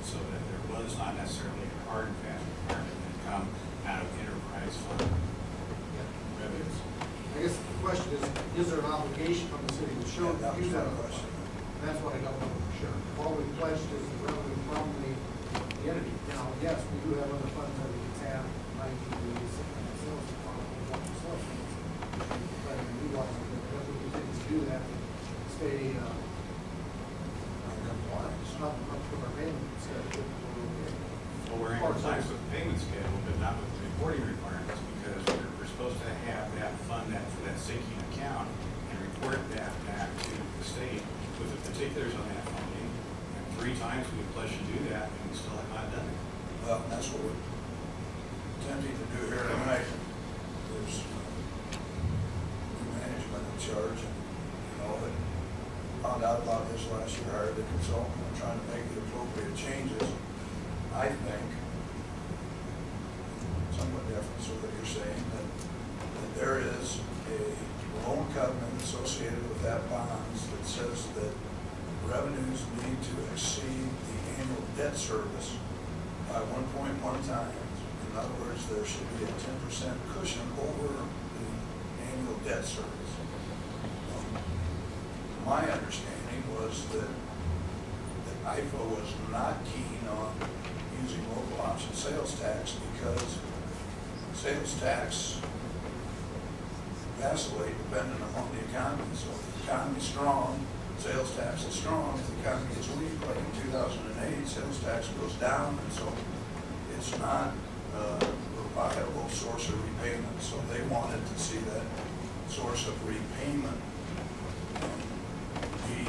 so that there was not necessarily a hard and fast requirement that come out of enterprise fund revenues. I guess the question is there an obligation from the city to show Yeah, that was use my that question. And that's what I don't know for sure. All we pledged is the revenue from the entity. Now, yes, we do have other funds that we can tap, like the sales department, sales. But we want to, if we continue to do that, stay, Compliance. up to our payments. Well, we're in compliance with the payment schedule, but not with the reporting requirements, because we're supposed to have that fund that for that sinking account and report that back to the state with the particulars on that funding. And 3 times we pledged to do that, and we still have not done it. Well, that's what we're attempting to do here tonight. There's new management in charge, and, that found out about this last year, hired the consultant, and trying to make the appropriate changes. I think, somewhat different, so that you're saying that there is a loan covenant associated with that bonds that says that revenues need to exceed the annual debt service by 1.1 times. In other words, there should be a 10% cushion over the annual debt service. My understanding was that IFA was not keen on using local option sales tax because sales tax vacillate depending upon the economy. So if the economy's strong, sales tax is strong. If the economy is weak, like in 2008, sales tax goes down, and so it's not a reliable source of repayment. So they wanted to see that source of repayment be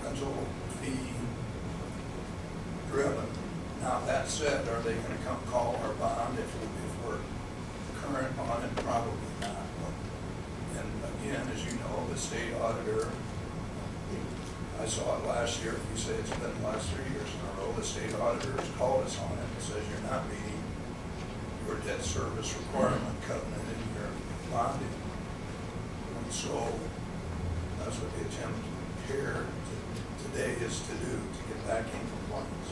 rental fee driven. Now, that said, are they going to come call our bond if we're current on it? Probably not. And again, as you know, the state auditor, I saw it last year. If you say it's been the last 3 years in a row, the state auditor has called us on it and says you're not meeting your debt service requirement covenant in your bonding. And so that's what the attempt here today is to do, to get back in compliance.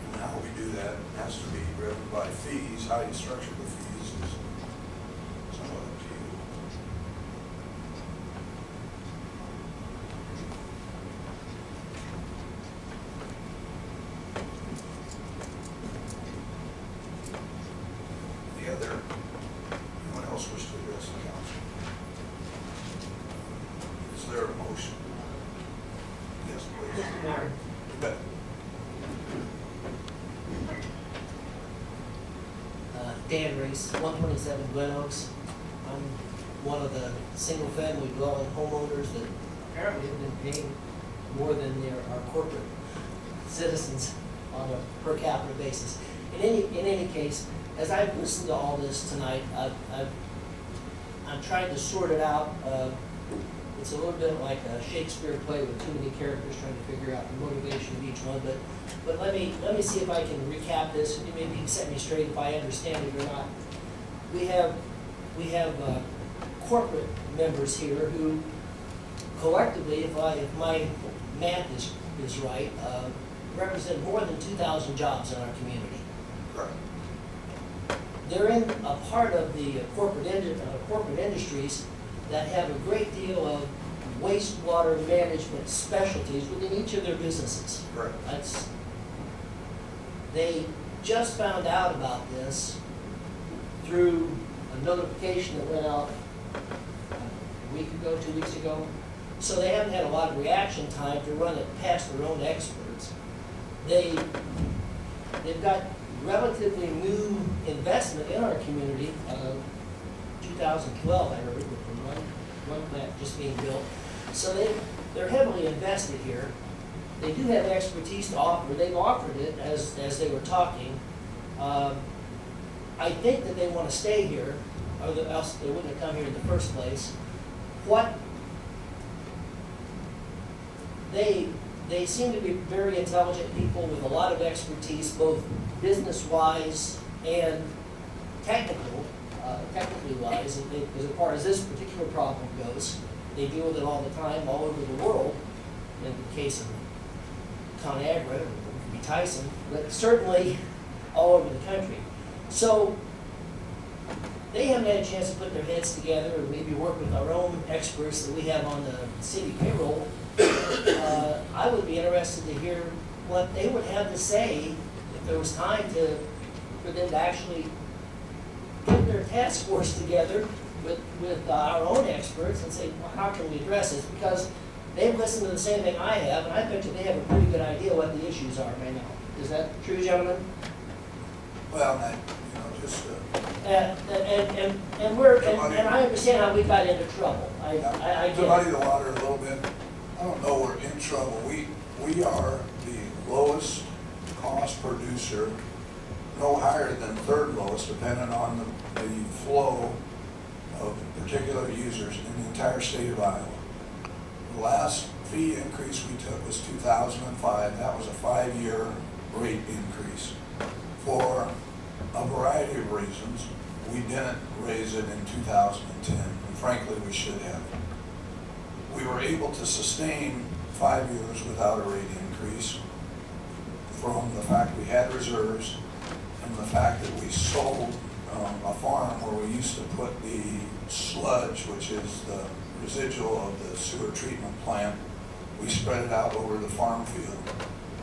And how we do that has to be driven by fees. How you structure the fees is somewhat up to you. Anyone else wish to address the council? Is there a motion? Yes, please. Mr. Mayor, You bet. Dan Race, 127 Glen Oaks. I'm one of the single-family dwelling homeowners that apparently have been paying more than our corporate citizens on a per capita basis. In any case, as I've listened to all this tonight, I'm trying to sort it out. It's a little bit like a Shakespeare play with too many characters trying to figure out the motivation of each one. But let me see if I can recap this, and maybe you can set me straight if I understand it or not. We have corporate members here who collectively, if my math is right, represent more than 2,000 jobs in our community. Correct. They're in a part of the corporate industries that have a great deal of wastewater management specialties within each of their businesses. Correct. They just found out about this through a notification that went out a week ago, 2 weeks ago. So they haven't had a lot of reaction time to run it past their own experts. They've got relatively new investment in our community. 2012, I heard, with one plant just being built. So they're heavily invested here. They do have expertise to offer. They've offered it as they were talking. I think that they want to stay here, or else they wouldn't have come here in the first place. They seem to be very intelligent people with a lot of expertise, both business-wise and technically wise, as far as this particular problem goes. They deal with it all the time, all over the world. in the case of ConAgra, it could be Tyson, but certainly all over the country. So they haven't had a chance to put their heads together or maybe work with our own experts that we have on the city payroll. I would be interested to hear what they would have to say if there was time for them to actually get their task force together with our own experts and say, well, how can we address this? Because they've listened to the same thing I have, and I bet you they have a pretty good idea what the issues are right now. Is that true, gentlemen? Well, just, And I understand how we got into trouble. I get to muddy it. the water a little bit, I don't know we're in trouble. We are the lowest cost producer, no higher than third lowest, depending on the flow of particular users in the entire state of Iowa. The last fee increase we took was 2005. That was a 5-year rate increase. For a variety of reasons, we didn't raise it in 2010, and frankly, we should have. We were able to sustain 5 years without a rate increase from the fact we had reserves and the fact that we sold a farm where we used to put the sludge, which is the residual of the sewer treatment plant. We spread it out over the farm field.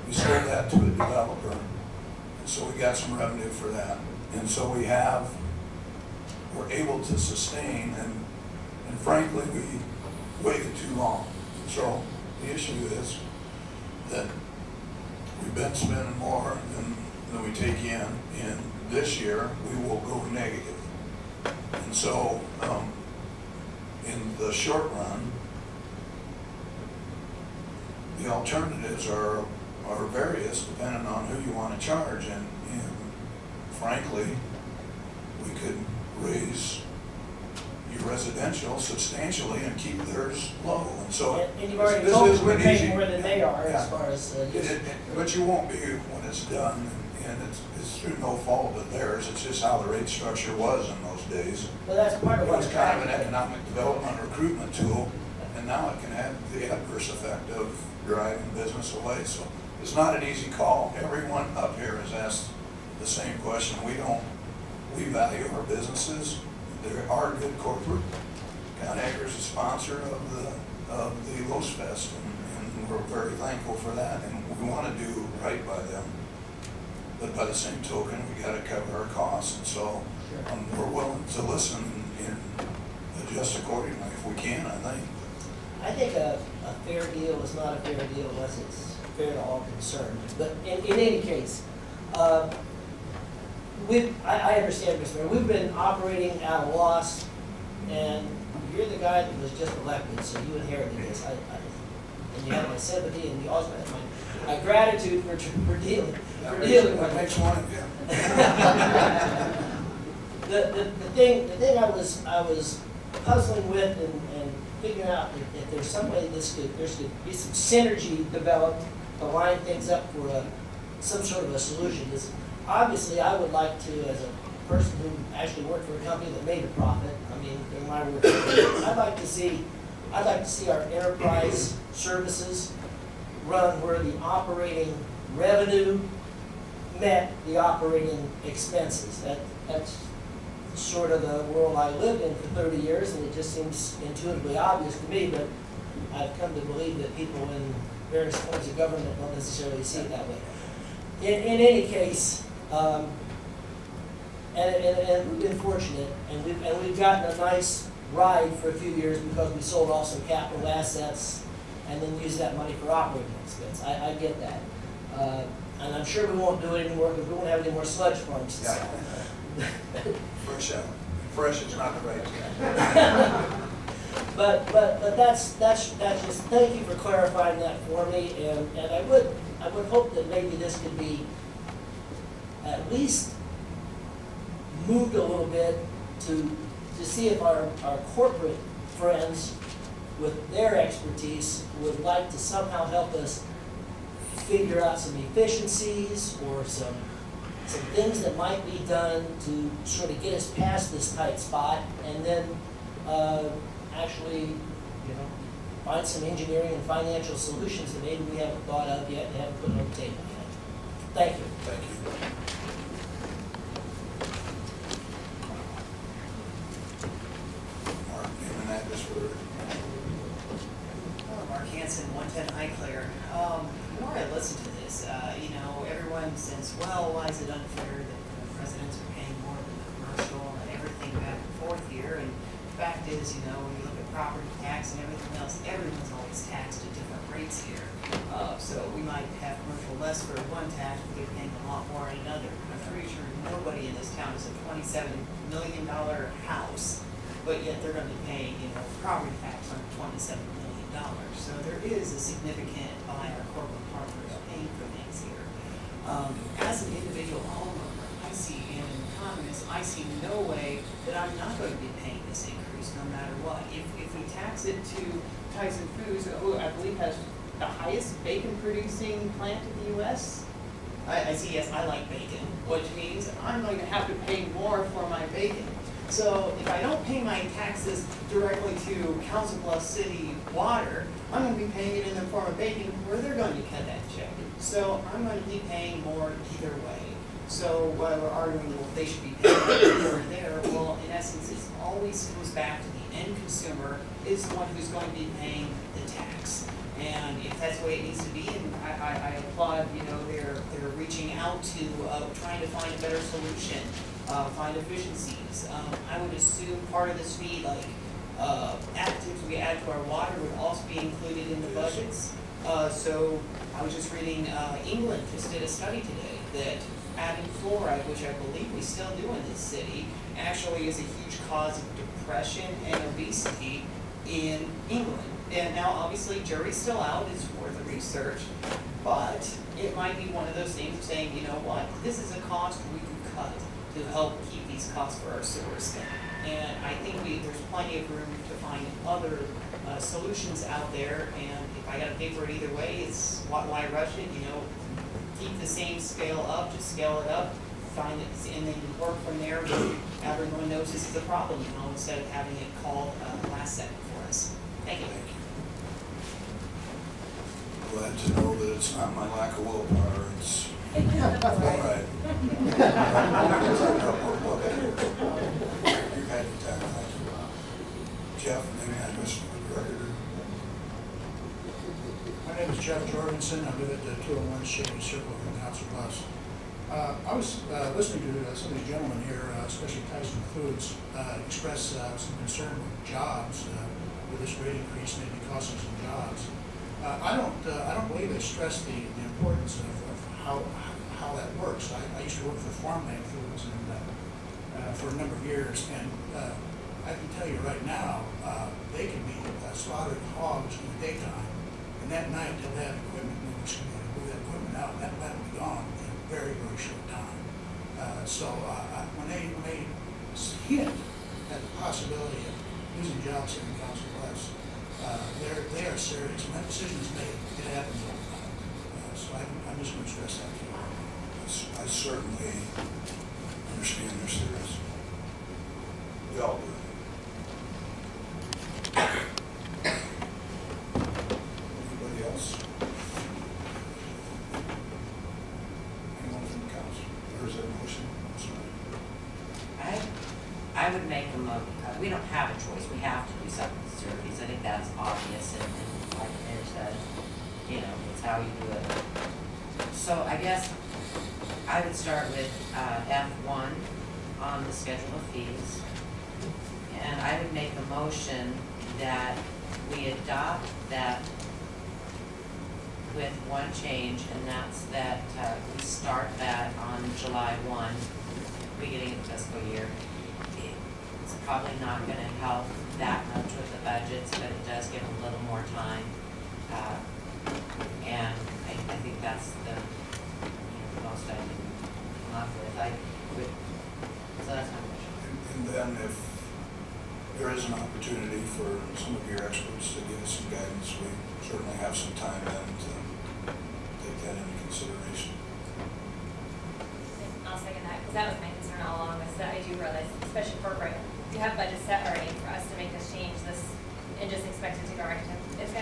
We sold that to a developer, and so we got some revenue for that. And so we're able to sustain, and frankly, we waited too long. So the issue is that we've been spending more than we take in, and this year we will go negative. And so in the short run, the alternatives are various depending on who you want to charge, and frankly, we could raise your residential substantially and keep theirs low. And so And you've already this told us isn't we're paying easy. more than they are Yeah. as far as But you won't be when it's done, and it's through no fault of theirs. It's just how the rate structure was in those days. Well, that's part It of what was I'm kind of an trying to. economic development recruitment tool, and now it can have the adverse effect of driving business away. So it's not an easy call. Everyone up here has asked the same question. We value our businesses. They are good corporate. ConAgra is a sponsor of the Los Fest, and we're very thankful for that, and we want to do right by them. But by the same token, we got to cover our costs, and so we're willing to listen and adjust accordingly if we can, I think. I think a fair deal is not a fair deal unless it's fair to all concerned. But in any case, I understand, Mr. Mayor, we've been operating at a loss, and you're the guy that was just elected, so you inherited this. And you have my sympathy, and you also have my gratitude for dealing with it. That makes one of you. The thing I was puzzling with and figuring out if there's some way there should be some synergy developed to line things up for some sort of a solution. Is obviously I would like to, as a person who actually worked for a company that made a profit, I mean, during my work, I'd like to see our enterprise services run where the operating revenue met the operating expenses. That's sort of the world I lived in for 30 years, and it just seems intuitively obvious to me, but I've come to believe that people in various forms of government don't necessarily see it that way. In any case, and we've been fortunate, and we've gotten a nice ride for a few years because we sold off some capital assets and then used that money for operating expense. I get that. And I'm sure we won't do it anymore because we won't have any more sludge farms to sell. Fresh is not the right term. But that's just, thank you for clarifying that for me, and I would hope that maybe this could be at least moved a little bit to see if our corporate friends with their expertise would like to somehow help us figure out some efficiencies or some things that might be done to sort of get us past this tight spot, and then actually, find some engineering and financial solutions that maybe we haven't thought of yet and haven't put on the table yet. Thank you. Thank you. Mark, name and address for Mark Hanson, 110 Highclere. The more I listen to this, everyone says, well, why is it unfair that the residents are paying more than the commercial and everything back and forth here? And the fact is, when you look at property tax and everything else, everyone's always taxed at different rates here. So we might have commercial less for one tax, but they're paying a lot more on another. I'm pretty sure nobody in this town is a $27 million house, but yet they're gonna be paying, property tax on $27 million. So there is a significant by our corporate partners paying for things here. As an individual homeowner, I see, and an economist, I see no way that I'm not going to be paying this increase no matter what. If we tax it to Tyson Foods, who I believe has the highest bacon producing plant in the US. I see, yes, I like bacon, which means I'm going to have to pay more for my bacon. So if I don't pay my taxes directly to Council Bluffs City Water, I'm going to be paying it in the form of bacon where they're going to cut that check. So I'm going to be paying more either way. So while we're arguing, well, they should be paying here or there, well, in essence, it always comes back to the end consumer is the one who's going to be paying the tax. And if that's the way it needs to be, and I applaud, they're reaching out to trying to find a better solution, find efficiencies. I would assume part of this fee, like additives we add to our water, would also be included in the budgets. So I was just reading, England just did a study today that adding fluoride, which I believe we still do in this city, actually is a huge cause of depression and obesity in England. And now, obviously, jury's still out, it's worth the research, but it might be one of those things of saying, you know what, this is a cost we could cut to help keep these costs for our sewers down. And I think there's plenty of room to find other solutions out there, and if I gotta pay for it either way, it's why rush it, keep the same scale up, just scale it up, find it, and then work from there, but everyone knows this is a problem, instead of having it called last second for us. Thank you. Glad to know that it's not my lack of willpower, it's all right. You've had your time, thank you. Jeff, maybe I missed the record. My name is Jeff Jorgensen. I live at the 201 Shady Circle in Council Bluffs. I was listening to some of these gentlemen here, especially Tyson Foods, express some concern with jobs, with this rate increase maybe costing some jobs. I don't believe they stress the importance of how that works. I used to work for Farmland Foods and for a number of years, and I can tell you right now, they can be slaughtering hogs in the daytime, and that night they'll have equipment movers come in and move that equipment out, and that will be gone in a very, very short time. When they hint at the possibility of losing jobs here in Council Bluffs, they are serious. When that decision is made, it happens all the time. So I'm just going to stress that to you. I certainly understand they're serious. We all do. Anybody else? Anyone from the council? Or is there a motion? I'm sorry. I would make a we don't have a choice, we have to do something with securities, I think that's obvious, and like Mayor said, it's how you do it. So I guess I would start with F1 on the schedule of fees, and I would make a motion that we adopt that with one change, and that's that we start that on July 1, beginning of the fiscal year. It's probably not gonna help that much with the budgets, but it does give a little more time. And I think that's the most I can come up with. So that's my motion. And then if there is an opportunity for some of your experts to give us some guidance, we certainly have some time then to take that into consideration. I'll second that, because that was my concern all along, is that I do realize, especially for right, you have budget set already for us to make this change, and just expect it to go right into, it's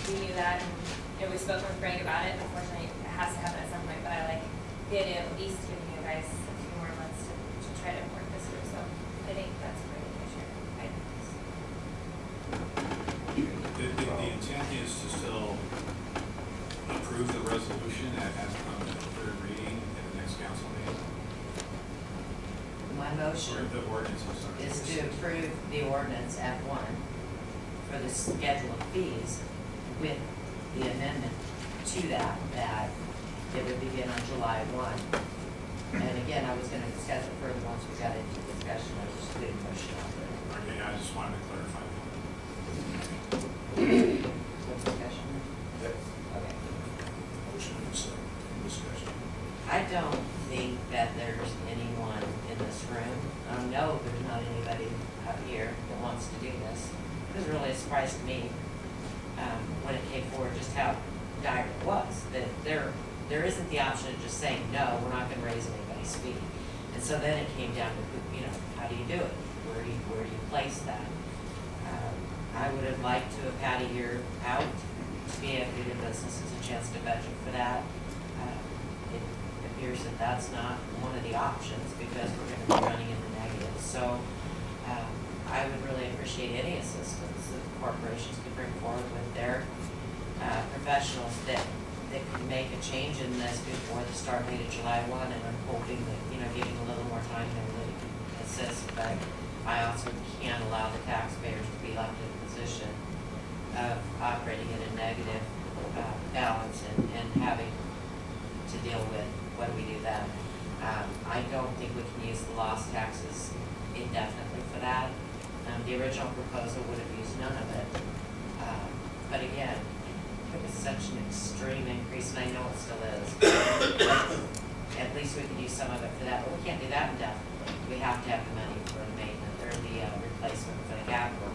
we knew that, and, you know, we spoke with Greg about it, unfortunately, it has to happen at some point, but I like the idea of at least giving you guys a few more months to try to work this through, so I think that's a great initiative. The intent is to still approve the resolution as on the third reading at the next council meeting? My Or motion the ordinance, I'm sorry. is to approve the ordinance F1 for the schedule of fees with the amendment to that, that it would begin on July 1. And again, I was gonna discuss it further once we got into discussion, I was just putting motion out there. Okay, I just wanted to clarify that. What discussion? Yep. Okay. Motion and second, discussion. I don't think that there's anyone in this room, no, there's not anybody up here that wants to do this. It was really a surprise to me, when it came forward, just how dire it was, that there isn't the option of just saying, no, we're not gonna raise anybody's fee. And so then it came down to, you know, how do you do it? Where do you place that? I would have liked to have had a year out to be able to give businesses a chance to budget for that. It appears that that's not one of the options because we're gonna be running in the negative. So, I would really appreciate any assistance that corporations could bring forward with their, professionals that could make a change in this before the start date of July 1, and I'm hoping that, you know, giving a little more time, everybody can assist, but I also can't allow the taxpayers to be left in a position of operating in a negative, balance and having to deal with what do we do then. I don't think we can use the lost taxes indefinitely for that. The original proposal would have used none of it. But again, it was such an extreme increase, and I know it still is. At least we could use some of it for that, but we can't do that indefinitely. We have to have the money for the maintenance, or the replacement for the capital,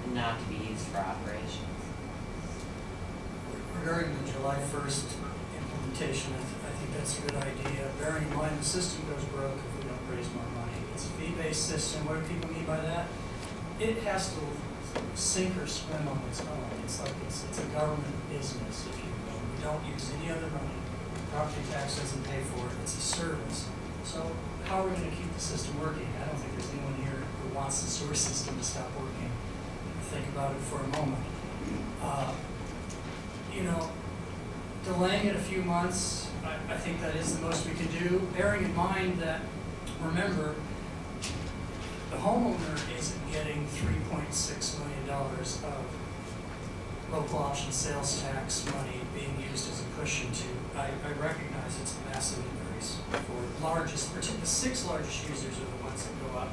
and not to be used for operations. Regarding the July 1st implementation, I think that's a good idea. Bearing in mind, the system goes broke if we don't raise more money. It's a fee-based system. What do people mean by that? It has to sink or swim on its own. It's like it's a government business, if you will. We don't use any other money. Property tax doesn't pay for it. It's a service. So how are we going to keep the system working? I don't think there's anyone here who wants the sewer system to stop working. Think about it for a moment. You know, delaying it a few months, I think that is the most we can do, bearing in mind that, remember, the homeowner isn't getting $3.6 million of local option sales tax money being used as a cushion to, I recognize it's a massive increase for the 6 largest users are the ones that go up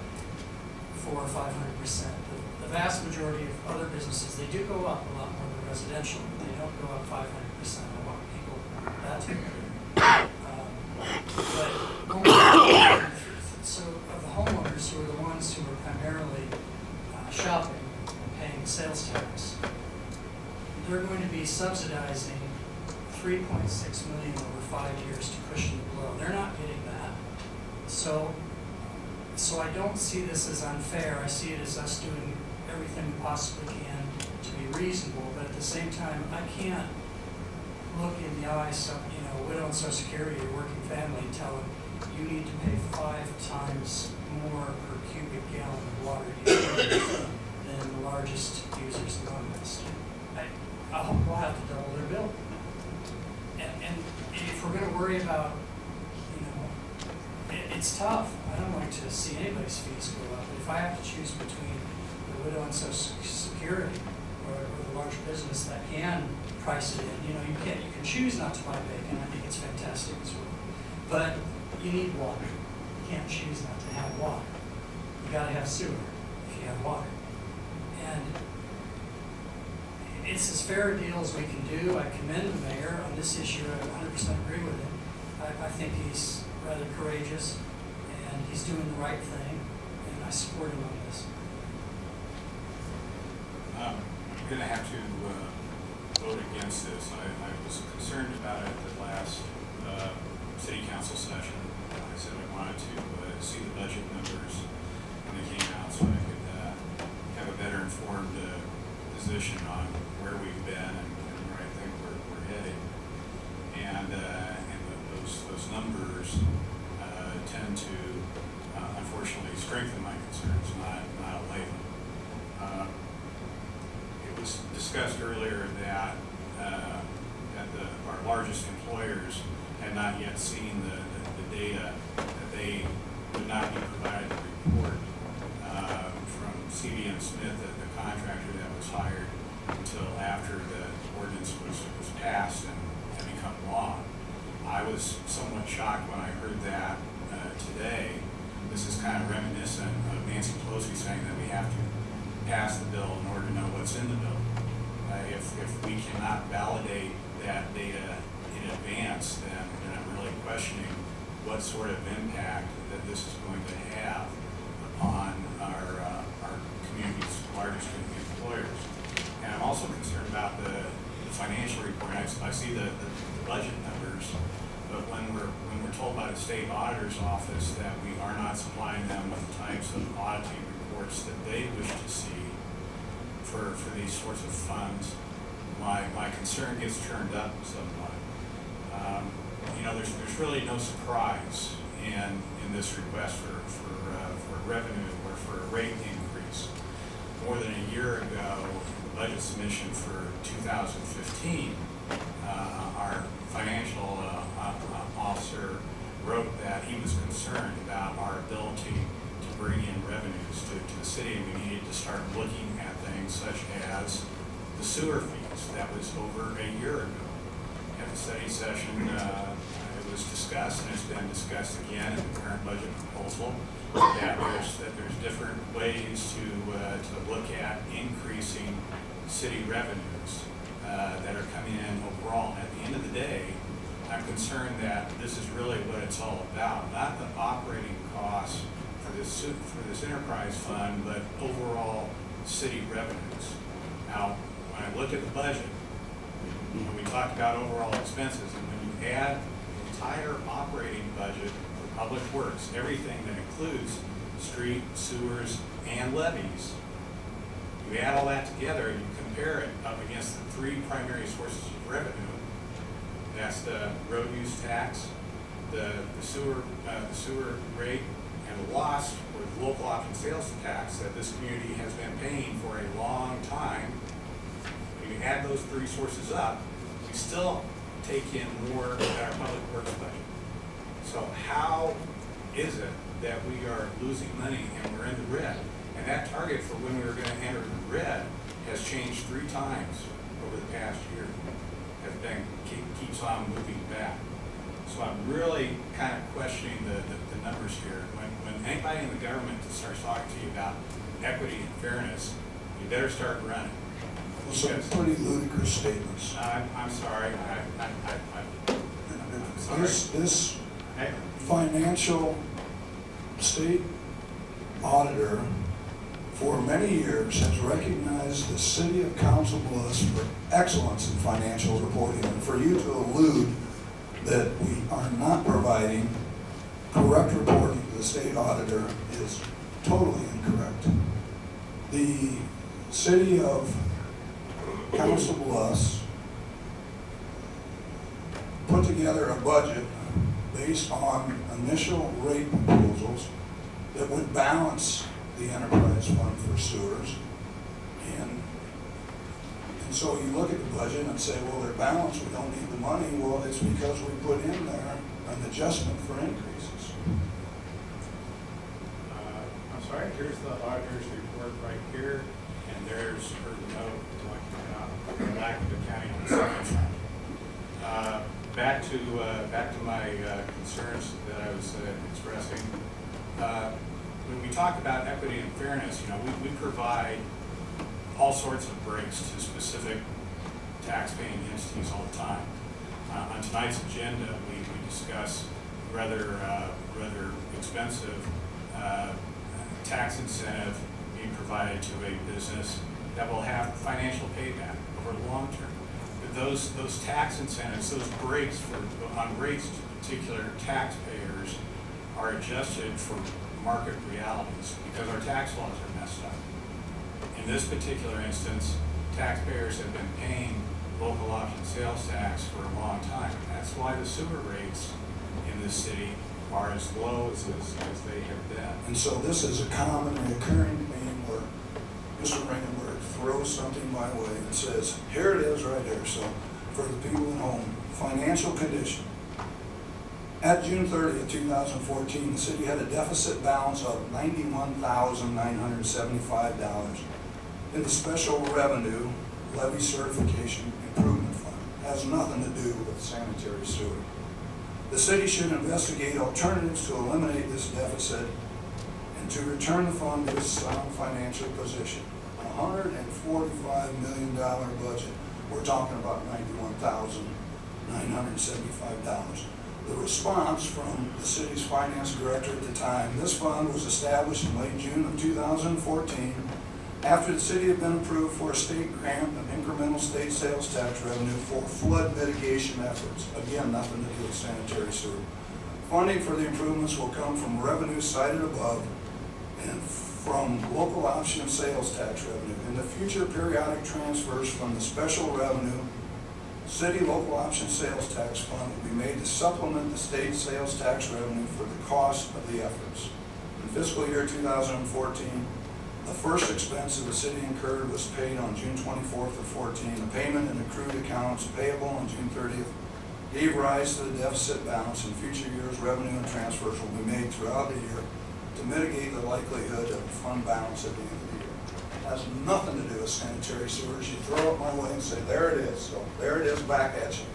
400 or 500%. The vast majority of other businesses, they do go up a lot more than residential, but they don't go up 500%. I want people that to be clear. But so of the homeowners who are the ones who are primarily shopping and paying sales tax, they're going to be subsidizing $3.6 million over 5 years to cushion the blow. They're not getting that. So I don't see this as unfair. I see it as us doing everything we possibly can to be reasonable, but at the same time, I can't look in the eyes of, you know, widow and Social Security or working family and tell them you need to pay 5 times more per cubic gallon of water you use than the largest users among us. I hope we'll have to double their bill. And if we're going to worry about, you know, it's tough. I don't like to see anybody's fees go up. But if I have to choose between the widow and Social Security or the large business that can price it in, you know, you can choose not to buy bacon. I think it's fantastic as well. But you need water. You can't choose not to have water. You got to have sewer if you have water. And it's as fair a deal as we can do. I commend the mayor on this issue. I 100% agree with him. I think he's rather courageous and he's doing the right thing, and I support him on this. I'm going to have to vote against this. I was concerned about it at the last city council session. I said I wanted to see the budget numbers when they came out so I could have a better informed position on where we've been and we're headed. And those numbers tend to unfortunately strengthen my concerns, not allay them. It was discussed earlier that our largest employers had not yet seen the data, that they would not be provided a report from CDM Smith, the contractor that was hired, until after the ordinance was passed and become law. I was somewhat shocked when I heard that today. This is kind of reminiscent of Nancy Pelosi saying that we have to pass the bill in order to know what's in the bill. If we cannot validate that data in advance, then I'm really questioning what sort of impact that this is going to have upon our community's largest employers. And I'm also concerned about the financial report. I see the budget numbers, but when we're told by the state auditor's office that we are not supplying them with the types of auditing reports that they wish to see for these sorts of funds, my concern gets turned up somewhat. There's really no surprise in this request for revenue or for a rate increase. More than a year ago, the budget submission for 2015, our financial officer wrote that he was concerned about our ability to bring in revenues to the city, and we needed to start looking at things such as the sewer fees. That was over a year ago. At the study session, it was discussed, and it's been discussed again in the current budget proposal, that there's different ways to look at increasing city revenues that are coming in overall. And at the end of the day, I'm concerned that this is really what it's all about, not the operating costs for this enterprise fund, but overall city revenues. Now, when I look at the budget, when we talk about overall expenses, and when you add the entire operating budget for public works, everything that includes street, sewers, and levies, you add all that together and you compare it up against the three primary sources of revenue. That's the road use tax, the sewer rate, and the lost or the local option sales tax that this community has been paying for a long time. When you add those three sources up, you still take in more than our public works budget. So how is it that we are losing money and we're in the red? And that target for when we were going to enter the red has changed 3 times over the past year. Keeps on moving back. So I'm really kind of questioning the numbers here. When anybody in the government starts talking to you about equity and fairness, you better start running. Some pretty ludicrous statements. I'm sorry. I'm sorry. This financial state auditor for many years has recognized the city of Council Bluffs for excellence in financial reporting. And for you to allude that we are not providing correct reporting to the state auditor is totally incorrect. The city of Council Bluffs put together a budget based on initial rate proposals that would balance the enterprise fund for sewers. And so you look at the budget and say, well, they're balanced, we don't need the money. Well, it's because we put in there an adjustment for increases. I'm sorry, here's the auditor's report right here, and there's her note talking about the lack of accounting on the second fund. Back to my concerns that I was expressing. When we talk about equity and fairness, we provide all sorts of breaks to specific tax-paying entities all the time. On tonight's agenda, we discuss rather expensive tax incentive being provided to a business that will have financial payback over the long term. But those tax incentives, those breaks on rates to particular taxpayers are adjusted for market realities because our tax laws are messed up. In this particular instance, taxpayers have been paying local option sales tax for a long time. And that's why the sewer rates in this city are as low as they have been. And so this is a common recurring theme where Mr. Ringenberg throws something my way and says, here it is right there. So for the people at home, financial condition. At June 30th, 2014, the city had a deficit balance of $91,975 in the special revenue levy certification improvement fund. It has nothing to do with sanitary sewer. The city should investigate alternatives to eliminate this deficit and to return the fund to its sound financial position. $145 million budget. We're talking about $91,975. The response from the city's finance director at the time, this fund was established in late June of 2014 after the city had been approved for a state grant of incremental state sales tax revenue for flood mitigation efforts. Again, nothing to do with sanitary sewer. Funding for the improvements will come from revenue cited above and from local option sales tax revenue. In the future, periodic transfers from the special revenue city local option sales tax fund will be made to supplement the state sales tax revenue for the cost of the efforts. In fiscal year 2014, the first expense of the city incurred was paid on June 24th of 14. The payment in accrued accounts payable on June 30th gave rise to the deficit balance. In future years, revenue and transfers will be made throughout the year to mitigate the likelihood of fund balance at the end of the year. It has nothing to do with sanitary sewers. You throw it my way and say, there it is. So there it is back at you.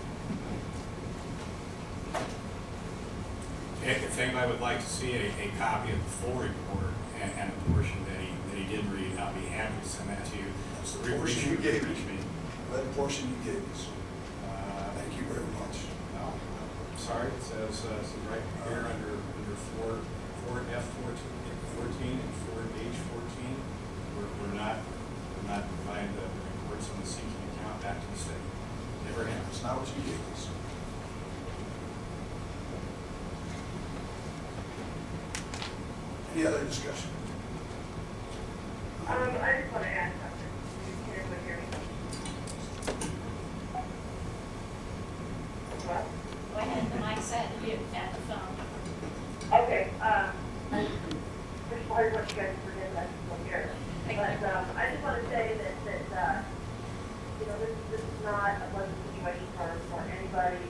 If anybody would like to see a copy of the full report and a portion that he did read, I'll be happy to send that to you. That's the portion you gave me. Reach me. That portion you gave us. Thank you very much. No, I'm sorry, it says right here under 4F14 and 4H14, we're not providing the reports on the sinking account back to the state. Never have. It's not what you gave us. Any other discussion? I just want to add something. Can everyone hear me? What? Go ahead, the mic said you at the phone. Okay, first of all, I want you guys to forgive that I'm here. But, I just want to say that, you know, this is not a pleasant situation for anybody.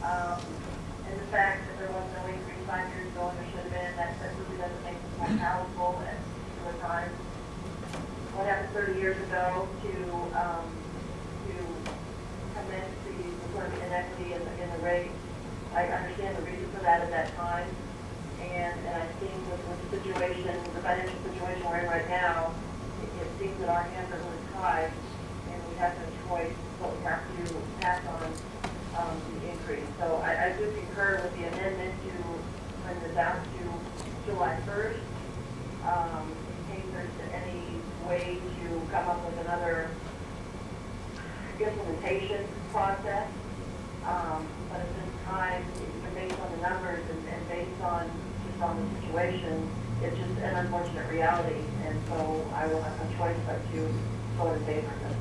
And the fact that there was no increase 5 years ago and there should have been, that really doesn't make this more palatable at particular times. What happened 30 years ago to come in to the sort of inequity in the rate. I understand the reason for that at that time. And I think with the situation, the financial situation we're in right now, it seems that our hands are really tied and we have no choice, but we have to pass on the increase. So I do concur with the amendment to bring this out to July 1st. In case there's any way to come up with another implementation process. But at this time, based on the numbers and based on just on the situation, it's just an unfortunate reality. And so I will have no choice but to vote in favor of this.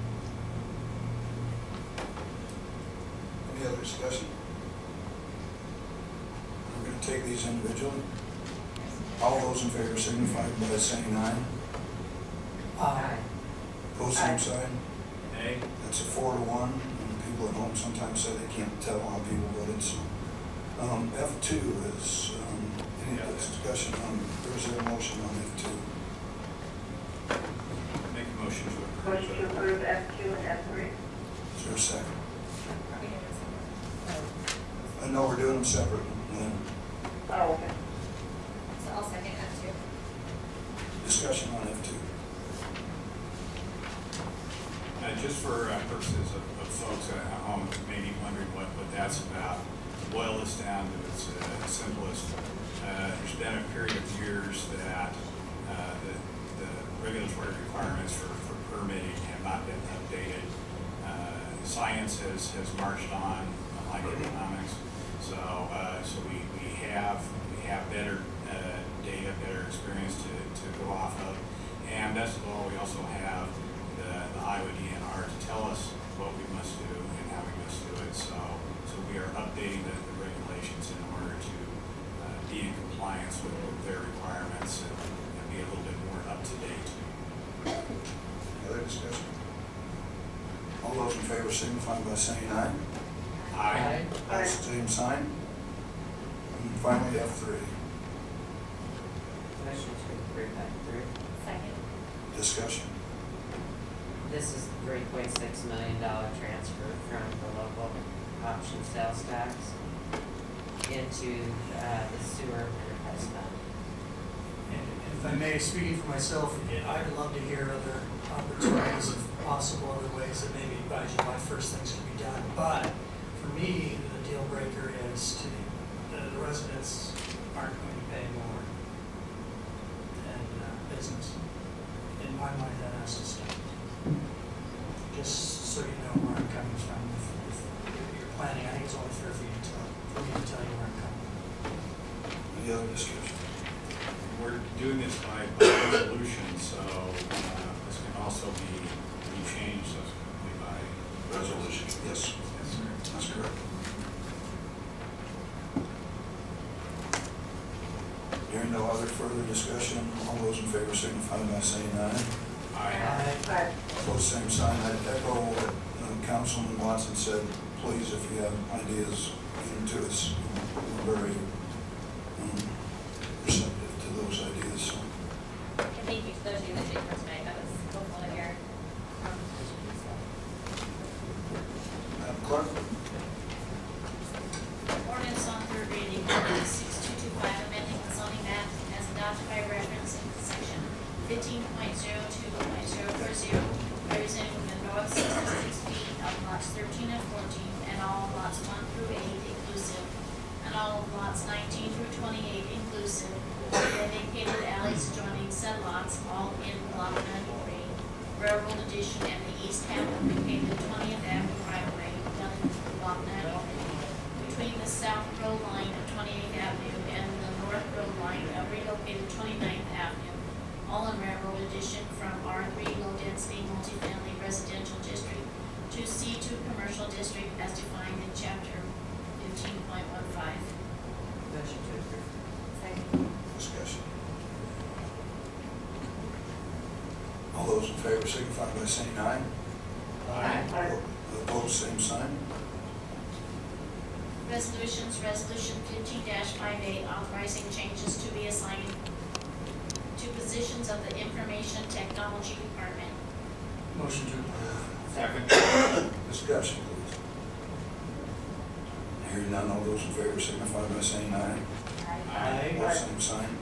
Any other discussion? We're going to take these individually. All those in favor signify by saying aye. Aye. Pose same sign. Nay? That's a 4-1. And people at home sometimes say they can't tell how people voted. So F2 is any discussion on. There's a motion on F2. Make a motion to approve. Motion to approve F2 and F3. Is there a second? I know we're doing them separately. Lynn. Oh, okay. So I'll second that too. Discussion on F2. Just for purposes of folks at home who may be wondering what that's about, to boil this down to its simplest, there's been a period of years that the regulatory requirements for permitting have not been updated. Science has marched on, like economics. So we have better data, better experience to go off of. And best of all, we also have the Iowa DNR to tell us what we must do All those in favor signify by saying aye. Aye. All same sign. And finally, F3, Motion to approve F3. Second. discussion. This is $3.6 million transfer from the local option sales tax into the sewer enterprise fund. And if I may, speaking for myself, I'd love to hear other opportunities, if possible, other ways that maybe advise you why first things can be done. But for me, the deal breaker is the residents aren't going to pay more than business. In my mind, that has to stop. Just so you know where I'm coming from. If you're planning, I think it's only fair for me to tell you where I'm coming from. Any other discussion? We're doing this by resolution, so this can also be changed subsequently by Resolution, yes, Yes, sir. that's correct. Hearing no other further discussion, all those in favor signify by saying aye. Aye. Opposed, same sign. I'd echo what Councilman Watson said. Please, if you have ideas, get them to us. We're very receptive to those ideas. So, And thank you to those of you that did come tonight, that was helpful to hear. Madam Clerk? Ordinance on third reading, ordinance 6225, amending the zoning map as adopted by reference in section 15.02.040, representing the north 66 feet of lots 13 and 14, and all lots 1 through 8 inclusive, and all lots 19 through 28 inclusive, dedicated alleys adjoining said lots, all in block 93, railroad addition, and the east half of the vacated 20th Avenue right-of-way, done in block 93, between the south road line of 28th Avenue and the north road line of relocated 29th Avenue, all in railroad addition from R3 low-density multifamily residential district to C2 commercial district as defined in chapter 15.15. Motion to approve. Second. Discussion. All those in favor signify by saying aye. Aye. Opposed, same sign. Resolution 15-58, authorizing changes to be assigned to positions of the Information Technology Department. Motion to approve. Second. Discussion, please. Hearing none, all those in favor signify by saying aye. Aye. Opposed, same sign.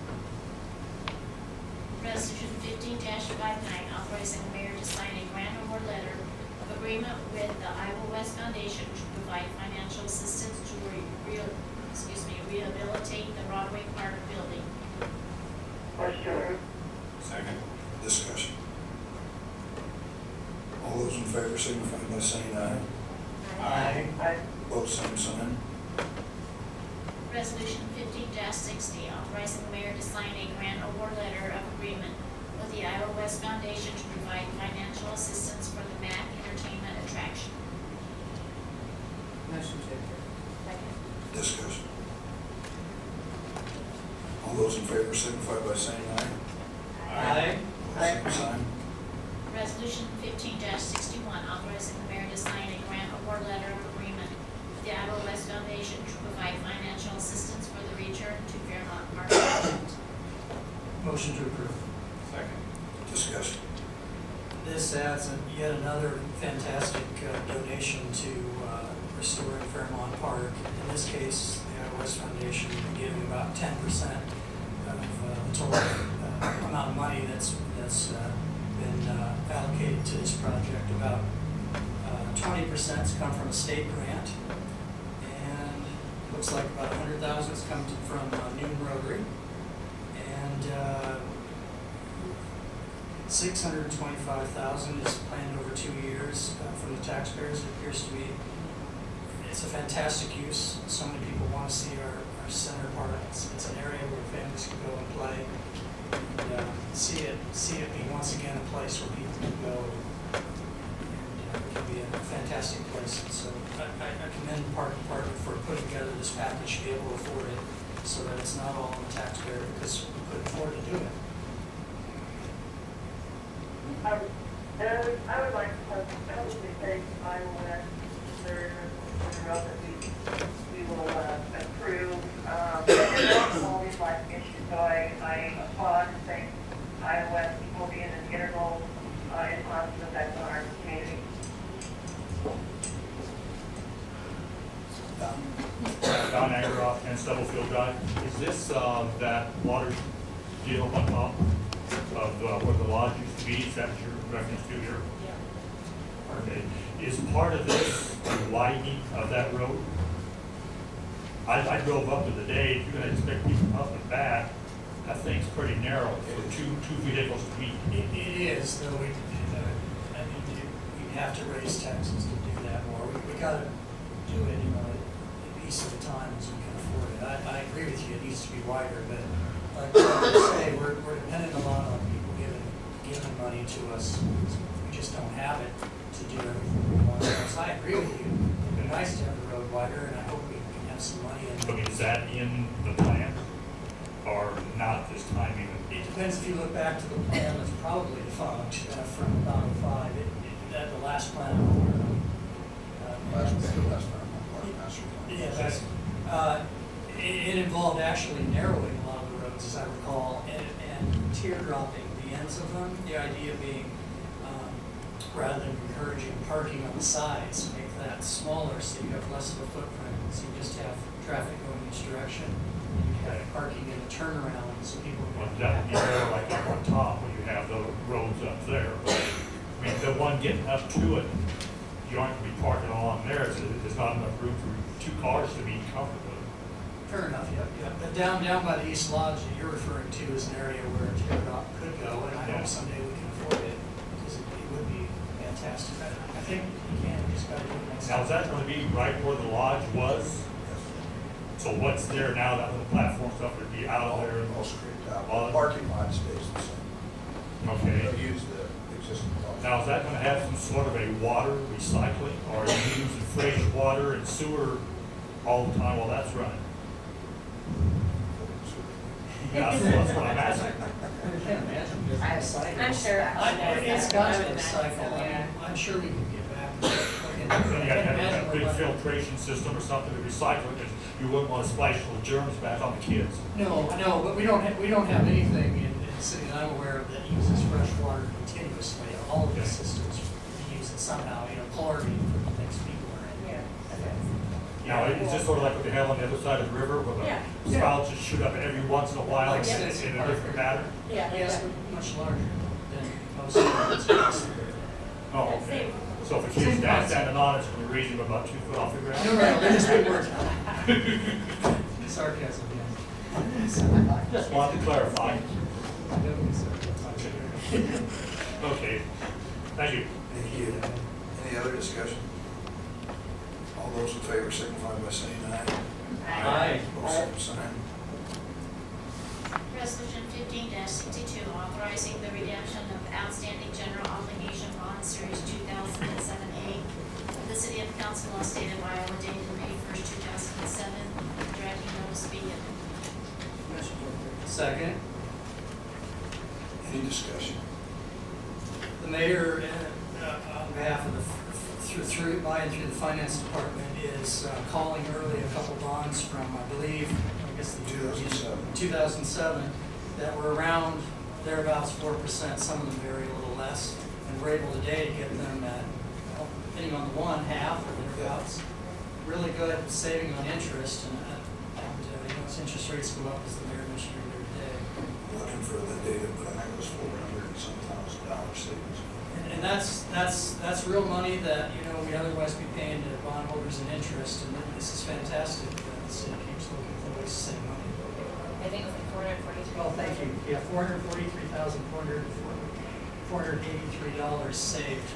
Resolution 15-59, authorizing the mayor to sign a grant award letter of agreement with the Iowa West Foundation to provide financial assistance to rehabilitate the Broadway Park building. Second. Discussion. All those in favor signify by saying aye. Opposed, same sign. Resolution 15-60, authorizing the mayor to sign a grant award letter of agreement with the Iowa West Foundation to provide financial assistance for the MAC Entertainment attraction. Motion to approve. Second. Discussion. All those in favor signify by saying aye. Opposed, same sign. Resolution 15-61, authorizing the mayor to sign a grant award letter of agreement with the Iowa West Foundation to provide financial assistance for the return to Fairmont Park project. Motion to approve. Second. Discussion. This adds yet another fantastic donation to restoring Fairmont Park. In this case, the Iowa West Foundation will be giving about 10% of the total amount of money that's been allocated to this project. About 20% has come from a state grant, and it looks like about 100,000 has come from Newton Rotary, and 625,000 is planned over 2 years from the taxpayers. It appears to be, it's a fantastic use. So many people want to see our center park. It's an area where families can go and play, and see it be once again a place where people can go, and it can be a fantastic place. So I commend the park department for putting together this package to be able to afford it, so that it's not all on the taxpayer, because we couldn't afford to do it. And I would like to publicly take Iowa West third in a row that we will approve. And always like issues, so I applaud and thank Iowa West for being an integral and positive effect on our community. Don Ageroff and Stubblefield Drive. Is this that water deal on top of where the lodge used to be? Is that what you're reference to here? Okay. Is part of this the widening of that road? I drove up the other day. If you're gonna expect people up and back, that thing's pretty narrow for two vehicles to meet. It is, though, I mean, you'd have to raise taxes to do that more. We gotta do it, a piece at a time as we can afford it. I agree with you, it needs to be wider, but like you say, we're dependent a lot on people giving money to us. We just don't have it to do everything we want. So I agree with you. It'd be nice to have the road wider, and I hope we can have some money in I mean, it. is that in the plan or not this time even? It depends if you look back to the plan that's probably defunct from about '05. That the last plan I'm aware of. Last time, master plan. Yeah, that's, it involved actually narrowing a lot of the roads, as I recall, and teardropping the ends of them. The idea being, rather than encouraging parking on the sides, make that smaller so you have less of a footprint. So you just have traffic going each direction. And you have parking in a turnaround so people Well, can. that would be more like up on top when you have the roads up there. But, I mean, the one getting up to it, you aren't gonna be parking along there. There's not enough room for two cars to be comfortable. Fair enough, yeah. But down by the East Lodge that you're referring to is an area where a teardrop could go, and I Yeah. hope someday we can afford it, because it would be fantastic. I think you can, just gotta do it next Now, time. is that gonna be right where the lodge was? So what's there now, that little platform stuff would be out of there? All scraped out. All- The parking lot stays the same. Okay. They'll use the existing parking. Now, is that gonna have some sort of a water recycling, or are you using fresh water and sewer all the time while that's running? That's what I'm asking. I can't imagine. I have cycles. I'm sure. It's got to I be would a cycle. imagine so, yeah. I'm sure we can get back. Then you gotta have a good filtration system or something to recycle it, because you wouldn't wanna splash little germs back on the kids. No, but we don't have anything in the city that I'm aware of that uses fresh water continuously. All of the systems use it somehow, chlorine for the things people are in. Now, is this sort of like what they have on the other side of the river, where Yeah. the spouts just shoot up every once in a while Like in I said, a different pattern? Yes, but much larger than most of the Oh, okay. So if a kid's down standing on it, it's gonna raise him about 2 foot off the ground? No, they're just big words. Sarcasm, yeah. Just wanted to clarify. Okay, thank you. Thank you. Any other discussion? All those in favor signify by saying aye. Aye. Both same sign. Resolution 15-62, authorizing the redemption of outstanding general obligation bond series 2007A of the City of Council, State of Iowa, dated May 1st, 2007, directing notice be given. Second. Any discussion? The mayor, on behalf of by and through the finance department, is calling early a couple bonds from, I believe, I guess the 2007, that were around thereabouts 4%, some of them vary a little less, and we're able today to get them at, depending on the one, half or thereabouts. Really good saving on interest, and as interest rates go up, as the mayor mentioned earlier today. Looking for the data, but I think it was $400 and some $1,000 savings. And that's real money that, we'd otherwise be paying to bondholders in interest, and this is fantastic that the city keeps looking for ways to save money. I think it was like 443. Well, thank you. Yeah, $483,483 saved.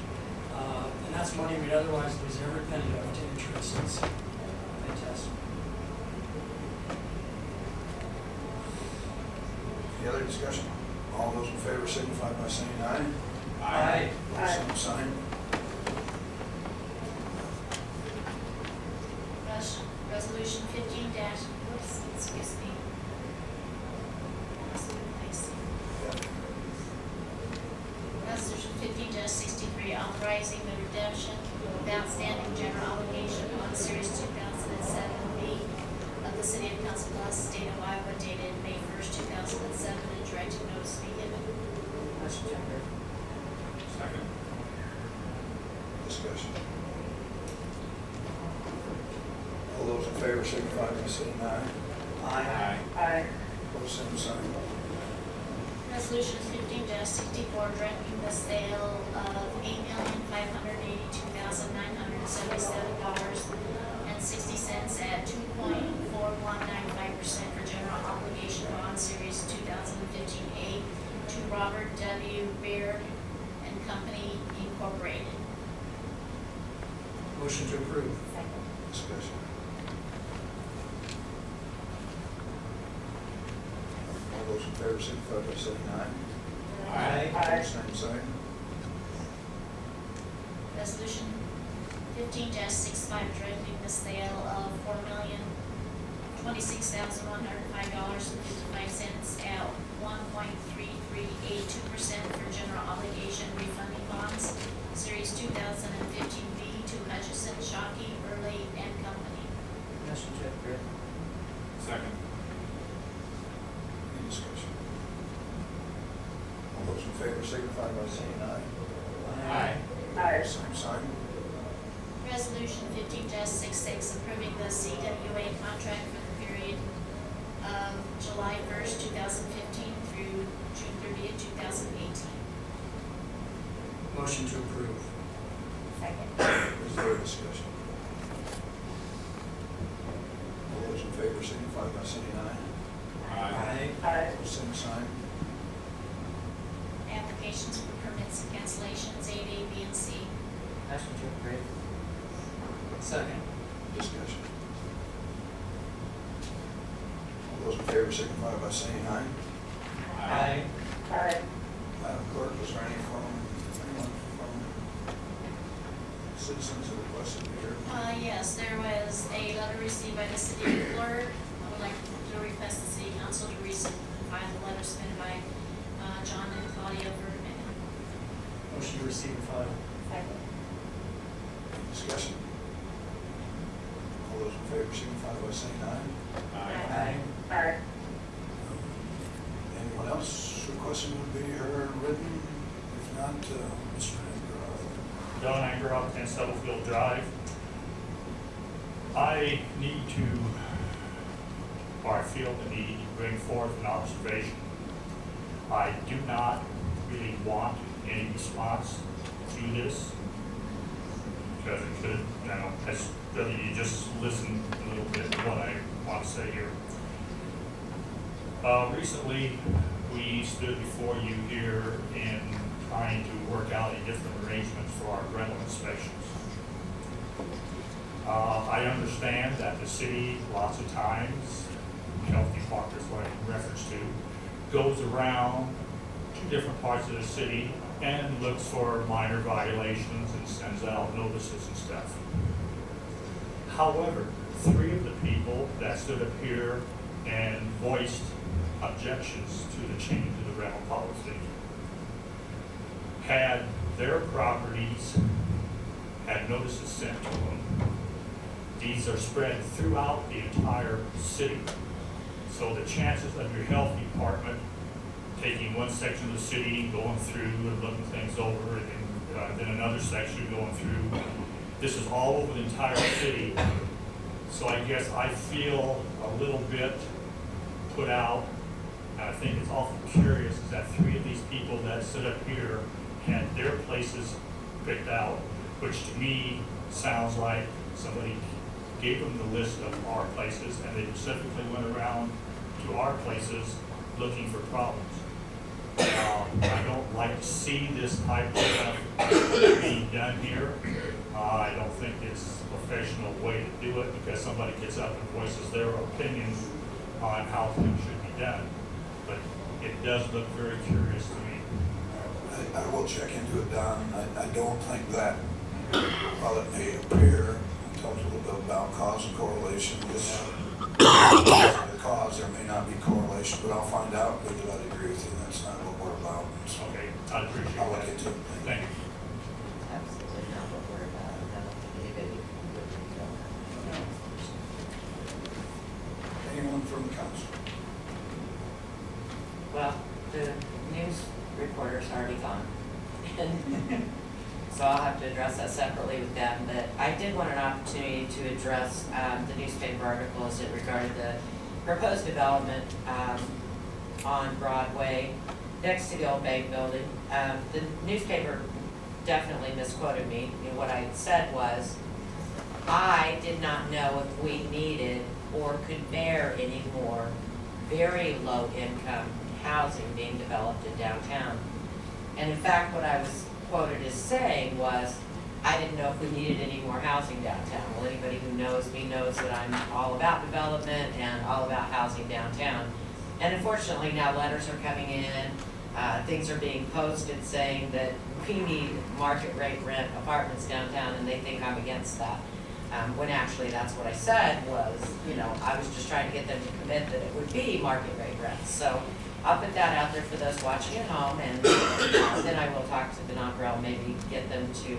And that's money we'd otherwise lose every penny of to interest. It's fantastic. Any other discussion? All those in favor signify by saying aye. Aye. Both same sign. Resolution 15 whoops, excuse me. Lost my place. Resolution 15-63, authorizing the redemption of outstanding general obligation on Series 2007B of the City of Council Bluffs, State of Iowa, dated May 1st, 2007, and directing notice be given. Motion to approve. Second. Discussion. All those in favor signify by saying aye. Aye. Aye. Pose same sign. Resolution 15-64, directing the sale of $8,582,977.60 at 2.4195% for general obligation bond series 2015A to Robert W. Baird and Company Incorporated. Motion to approve. Discussion. All those in favor signify by saying aye. Aye. Pose same sign. Resolution 15-65, directing the sale of $4,026,105.55 at 1.3382% for general obligation refunding bonds, Series 2015B to Hutchison, Shockey, Burley and Company. Motion to approve. Second. Any discussion? All those in favor signify by saying aye. Aye. Aye. Pose same sign. Resolution 15-66, approving the CWA contract for the period of July 1st, 2015 through June 30th, 2018. Motion to approve. Second. Is there a discussion? All those in favor signify by saying aye. Aye. Aye. Pose same sign. Applications for permits and cancellations, 8A, B, and C. Motion to approve. Second. Discussion. All those in favor signify by saying aye. Aye. Aye. Madam Clerk, was there anyone from citizens that requested to be heard? Yes, there was a letter received by the city clerk. I would like to request the city council to receive and file the letter submitted by John and Claudia Bergman. Motion to receive and file. Second. Discussion. All those in favor signify by saying aye. Aye. Aye. Anyone else requesting to be heard written? If not, Mr. Andrew. Don Angeroff, 10 Stubblefield Drive. I need to, or I feel the need to bring forth an observation. I do not really want any response to this, because it could, as whether you just listen a little bit to what I want to say here. Recently, we stood before you here in trying to work out a different arrangement for our rental inspections. I understand that the city, lots of times, health department is what I'm in reference to, goes around to different parts of the city and looks for minor violations and sends out notices and stuff. However, 3 of the people that stood up here and voiced objections to the change of the rental policy had their properties, had notices sent to them. These are spread throughout the entire city. So the chances of your health department taking one section of the city, going through and looking things over, and then another section going through, this is all over the entire city. So I guess I feel a little bit put out, and I think it's awful curious is that 3 of these people that stood up here had their places picked out, which to me sounds like somebody gave them the list of our places and they specifically went around to our places looking for problems. I don't like to see this type of stuff being done here. I don't think it's a professional way to do it because somebody gets up and voices their opinion on how things should be done. But it does look very curious to me. I will check into it, Don. I don't think that, while it may appear, it tells a little bit about cause and correlation. This the cause, there may not be correlation, but I'll find out. But I agree with you, that's not what we're about. So Okay, I appreciate I'll look that. into it. Thank you. Absolutely. council. Well, the news reporter's already gone. And so I'll have to address that separately with them, but I did want an opportunity to address, the newspaper articles that regarded the proposed development, on Broadway, next to the old bank building. The newspaper definitely misquoted me. You know, what I said was, I did not know if we needed or could bear any more very low income housing being developed in downtown. And in fact, what I was quoted as saying was, I didn't know if we needed any more housing downtown. Well, anybody who knows me knows that I'm all about development and all about housing downtown. And unfortunately, now letters are coming in, things are being posted saying that we need market rate rent apartments downtown, and they think I'm against that. When actually that's what I said was, you know, I was just trying to get them to commit that it would be market rate rent. So I'll put that out there for those watching at home, and then I will talk to the Nonpareil, maybe get them to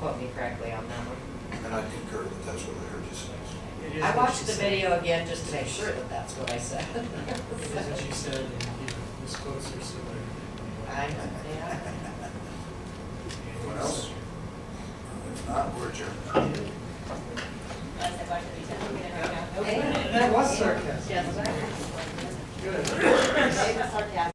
quote me correctly on that one. And I concur that that's what I heard you say. It is I what watched she the said. video again just to make sure that that's what I said. It is what she said, and, you know, misquotes are similar. I know, yeah. Anyone else? If not, we're adjourned. Unless I watch it, we can. That was sarcasm. Yes, sir.